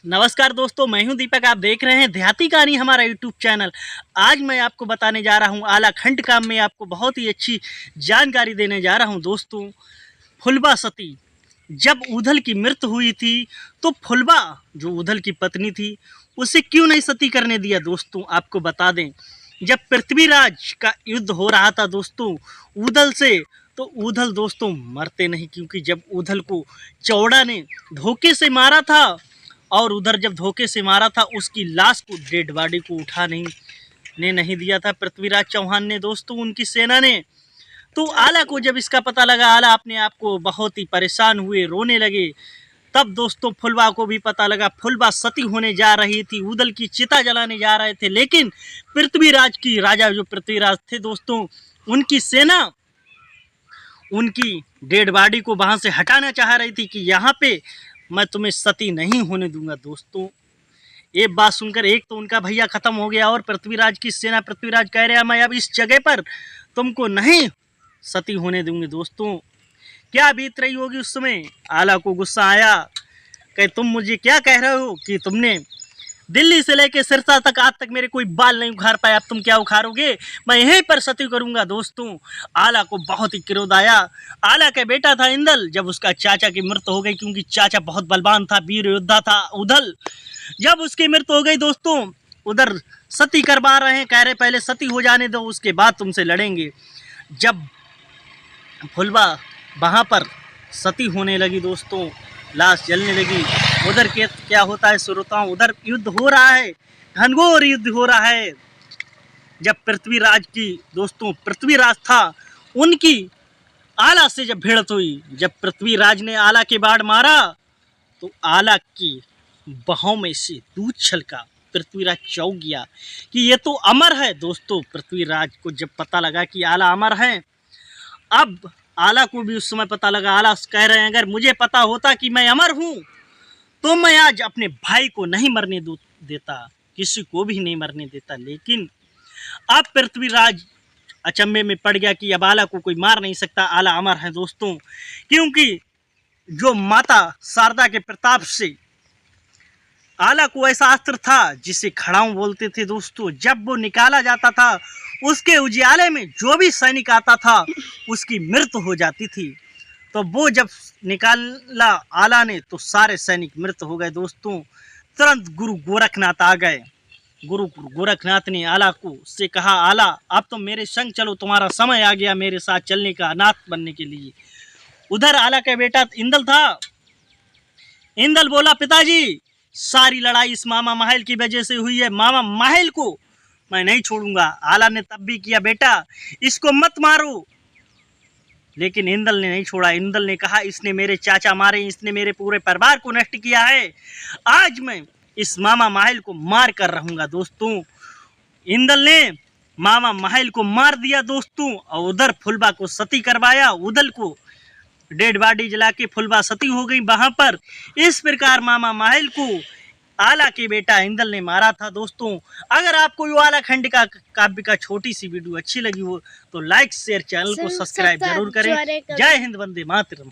नमस्कार दोस्तों, मैं हूं दीपक। आप देख रहे हैं देहाती कहानी हमारा यूट्यूब चैनल। आज मैं आपको बताने जा रहा हूं आला खंड का में आपको बहुत ही अच्छी जानकारी देने जा रहा हूं दोस्तों। फुलबा सती, जब ऊधल की मृत्यु हुई थी तो फुलबा जो ऊधल की पत्नी थी उसे क्यों नहीं सती करने दिया दोस्तों। आपको बता दें, जब पृथ्वीराज का युद्ध हो रहा था दोस्तों ऊधल से, तो ऊधल दोस्तों मरते नहीं, क्योंकि जब ऊधल को चौड़ा ने धोखे से मारा था और उधर जब धोखे से मारा था उसकी लाश को, डेड बॉडी को उठा नहीं दिया था पृथ्वीराज चौहान ने दोस्तों, उनकी सेना ने। तो आला को जब इसका पता लगा, आला अपने आप को बहुत ही परेशान हुए, रोने लगे। तब दोस्तों फुलबा को भी पता लगा, फुलबा सती होने जा रही थी, ऊधल की चिता जलाने जा रहे थे, लेकिन पृथ्वीराज की राजा जो पृथ्वीराज थे दोस्तों, उनकी सेना उनकी डेड बॉडी को वहां से हटाना चाह रही थी कि यहाँ पे मैं तुम्हें सती नहीं होने दूंगा दोस्तों। ये बात सुनकर एक तो उनका भैया खत्म हो गया और पृथ्वीराज की सेना, पृथ्वीराज कह रहा मैं अब इस जगह पर तुमको नहीं सती होने दूंगी दोस्तों। क्या बीत रही होगी उस समय। आला को गुस्सा आया, कहे तुम मुझे क्या कह रहे हो कि तुमने दिल्ली से लेके सिरसा तक आज तक मेरे कोई बाल नहीं उखाड़ पाया, अब तुम क्या उखाड़ोगे, मैं यहीं पर सती करूंगा दोस्तों। आला को बहुत ही क्रोध आया। आला का बेटा था इंदल, जब उसका चाचा की मृत्यु हो गई, क्योंकि चाचा बहुत बलवान था, वीर योद्धा था ऊधल, जब उसकी मृत्यु हो गई दोस्तों, उधर सती करवा रहे हैं, कह रहे पहले सती हो जाने दो उसके बाद तुमसे लड़ेंगे। जब फुलबा वहां पर सती होने लगी दोस्तों, लाश जलने लगी, उधर के क्या होता है श्रोताओं, उधर युद्ध हो रहा है, घनघोर युद्ध हो रहा है। जब पृथ्वीराज की दोस्तों, पृथ्वीराज था, उनकी आला से जब भिड़त हुई, जब पृथ्वीराज ने आला के बाढ़ मारा तो आला की बाहों में से दूध छलका। पृथ्वीराज चौंक गया कि ये तो अमर है दोस्तों। पृथ्वीराज को जब पता लगा कि आला अमर है, अब आला को भी उस समय पता लगा। आला कह रहे हैं अगर मुझे पता होता कि मैं अमर हूं तो मैं आज अपने भाई को नहीं मरने देता, किसी को भी नहीं मरने देता। लेकिन अब पृथ्वीराज अचंभे में पड़ गया कि अब आला को कोई मार नहीं सकता, आला अमर है दोस्तों। क्योंकि जो माता शारदा के प्रताप से आला को ऐसा अस्त्र था जिसे खड़ाऊ बोलते थे दोस्तों, जब वो निकाला जाता था उसके उजियाले में जो भी सैनिक आता था उसकी मृत्यु हो जाती थी। तो वो जब निकाला आला ने तो सारे सैनिक मृत हो गए दोस्तों। तुरंत गुरु गोरखनाथ आ गए। गुरु गोरखनाथ ने आला को से कहा, आला अब तो मेरे संग चलो, तुम्हारा समय आ गया मेरे साथ चलने का, अनाथ बनने के लिए। उधर आला का बेटा इंदल था। इंदल बोला पिताजी सारी लड़ाई इस मामा महल की वजह से हुई है, मामा महल को मैं नहीं छोड़ूंगा। आला ने तब भी किया, बेटा इसको मत मारो, लेकिन इंदल ने नहीं छोड़ा। इंदल ने कहा इसने मेरे चाचा मारे, इसने मेरे पूरे परिवार को नष्ट किया है, आज मैं इस मामा महल को मार कर रहूंगा दोस्तों। इंदल ने मामा महल को मार दिया दोस्तों, और उधर फुलबा को सती करवाया। उधल को डेड बॉडी जला के फुलबा सती हो गई वहां पर। इस प्रकार मामा महल को आला के बेटा इंदल ने मारा था दोस्तों। अगर आपको ये आला खंड का काव्य का छोटी सी वीडियो अच्छी लगी हो तो लाइक शेयर, चैनल को सब्सक्राइब जरूर करें। जय हिंद, वंदे मातरम।